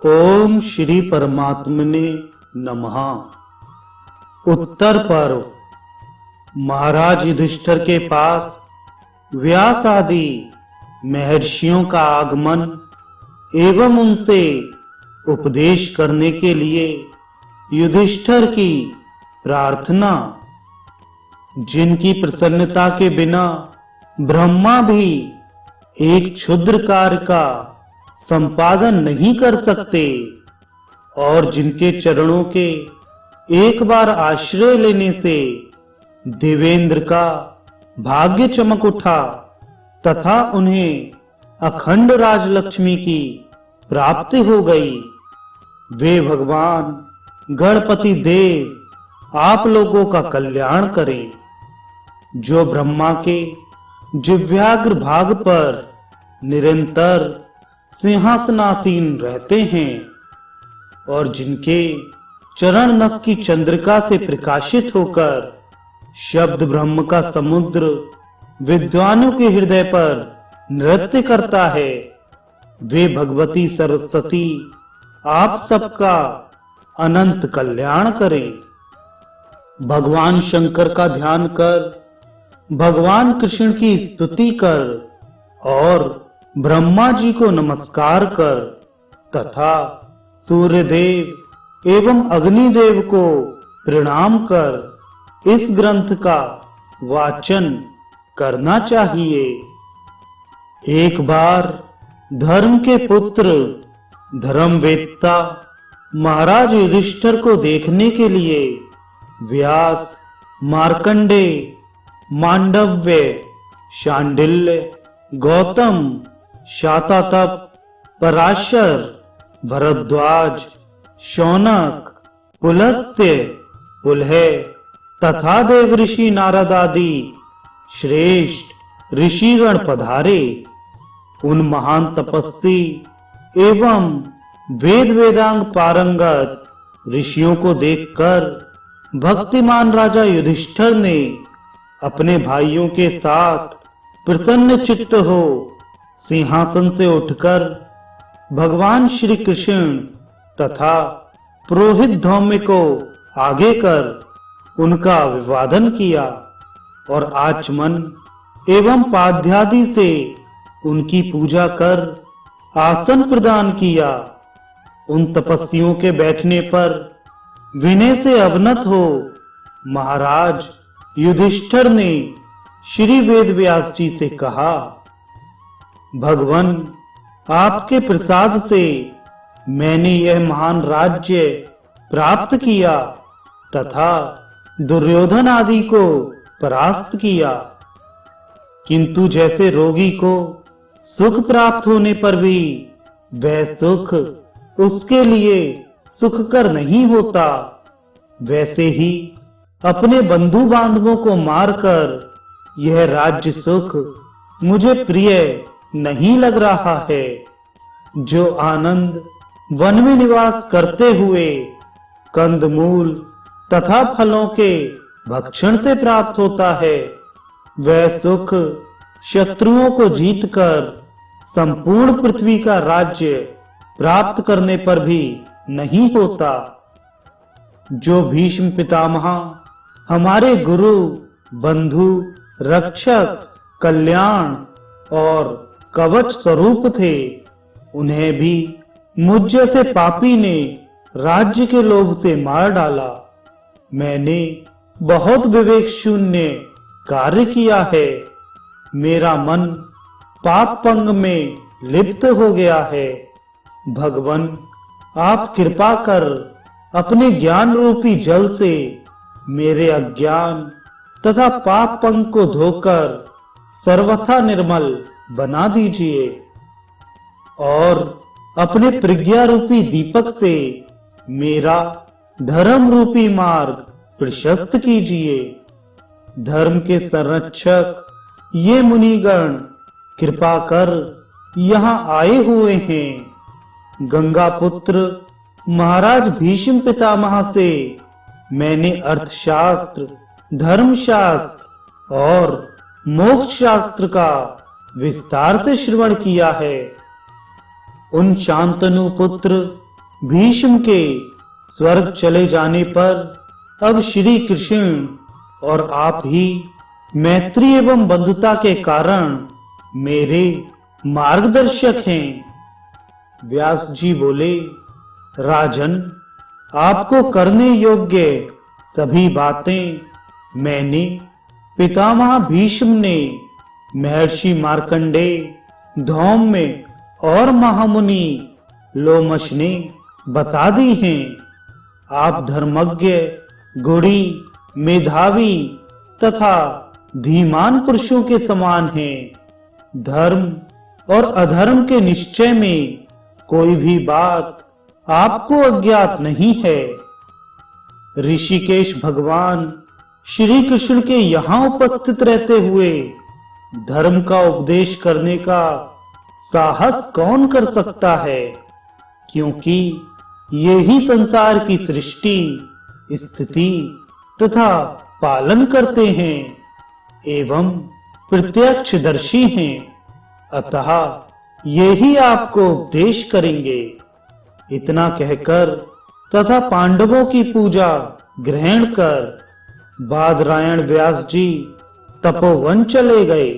ओम श्री परमात्मने नमः। उत्तर पर्व। महाराज युधिष्ठिर के पास व्यास आदि महर्षियों का आगमन एवं उनसे उपदेश करने के लिए युधिष्ठिर की प्रार्थना, जिनकी प्रसन्नता के बिना ब्रह्मा भी एक क्षुद्र कार्य का संपादन नहीं कर सकते और जिनके चरणों के एक बार आश्रय लेने से देवेंद्र का भाग्य चमक उठा तथा उन्हें अखंड राजलक्ष्मी की प्राप्ति हो गई। वे भगवान गणपति देव आप लोगों का कल्याण करें, जो ब्रह्मा के जिह्वाग्र भाग पर निरंतर सिंहासनासीन रहते हैं और जिनके चरण नख की चंद्रिका से प्रकाशित होकर शब्द ब्रह्म का समुद्र विद्वानों के हृदय पर नृत्य करता है। वे भगवती सरस्वती आप सबका अनंत कल्याण करें। भगवान शंकर का ध्यान कर, भगवान कृष्ण की स्तुति कर और ब्रह्मा जी को नमस्कार कर तथा सूर्यदेव एवं अग्निदेव को प्रणाम कर इस ग्रंथ का वाचन करना चाहिए। एक बार धर्म के पुत्र धर्मवेत्ता महाराज युधिष्ठिर को देखने के लिए व्यास, मार्कंडेय, मांडव्य, शांडिल्य, गौतम, शातातप, पराशर, भरद्वाज, शौनक, पुलस्त्य, पुलह तथा देवऋषि नारद आदि श्रेष्ठ ऋषिगण पधारे। उन महान तपस्वी एवं वेद वेदांग पारंगत ऋषियों को देखकर भक्तिमान राजा युधिष्ठिर ने अपने भाइयों के साथ प्रसन्न चित्त हो सिंहासन से उठकर भगवान श्री कृष्ण तथा पुरोहित धौम्य को आगे कर उनका अभिवादन किया और आचमन एवं पाद्यादि से उनकी पूजा कर आसन प्रदान किया। उन तपस्वियों के बैठने पर विनय से अवनत हो महाराज युधिष्ठिर ने श्री वेदव्यास जी से कहा, भगवान आपके प्रसाद से मैंने यह महान राज्य प्राप्त किया तथा दुर्योधन आदि को परास्त किया, किंतु जैसे रोगी को सुख प्राप्त होने पर भी वह सुख उसके लिए सुखकर नहीं होता, वैसे ही अपने बंधु बांधवों को मारकर यह राज्य सुख मुझे प्रिय नहीं लग रहा है। जो आनंद वन में निवास करते हुए कंदमूल तथा फलों के भक्षण से प्राप्त होता है, वह सुख शत्रुओं को जीतकर संपूर्ण पृथ्वी का राज्य प्राप्त करने पर भी नहीं होता। जो भीष्म पितामह हमारे गुरु, बंधु, रक्षक, कल्याण और कवच स्वरूप थे, उन्हें भी मुझ जैसे पापी ने राज्य के लोभ से मार डाला। मैंने बहुत विवेक शून्य कार्य किया है, मेरा मन पाप पंग में लिप्त हो गया है। भगवान आप कृपा कर अपने ज्ञान रूपी जल से मेरे अज्ञान तथा पाप पंग को धोकर सर्वथा निर्मल बना दीजिए और अपने प्रज्ञा रूपी दीपक से मेरा धर्म रूपी मार्ग प्रशस्त कीजिए। धर्म के संरक्षक ये मुनिगण कृपा कर यहाँ आए हुए हैं। गंगा पुत्र महाराज भीष्म पितामह से मैंने अर्थशास्त्र, धर्मशास्त्र और मोक्ष शास्त्र का विस्तार से श्रवण किया है। उन शांतनु पुत्र भीष्म के स्वर्ग चले जाने पर अब श्री कृष्ण और आप ही मैत्री एवं बंधुता के कारण मेरे मार्गदर्शक हैं। व्यास जी बोले, राजन, आपको करने योग्य सभी बातें मैंने, पितामह भीष्म ने, महर्षि मार्कंडेय, धौम्य और महामुनि लोमश ने बता दी हैं। आप धर्मज्ञ, गुणी, मेधावी तथा धीमान पुरुषों के समान हैं। धर्म और अधर्म के निश्चय में कोई भी बात आपको अज्ञात नहीं है। ऋषिकेश भगवान श्री कृष्ण के यहाँ उपस्थित रहते हुए धर्म का उपदेश करने का साहस कौन कर सकता है, क्योंकि ये ही संसार की सृष्टि, स्थिति तथा पालन करते हैं एवं प्रत्यक्षदर्शी हैं। अतः ये ही आपको उपदेश करेंगे। इतना कहकर तथा पांडवों की पूजा ग्रहण कर बादरायण व्यास जी तपोवन चले गए।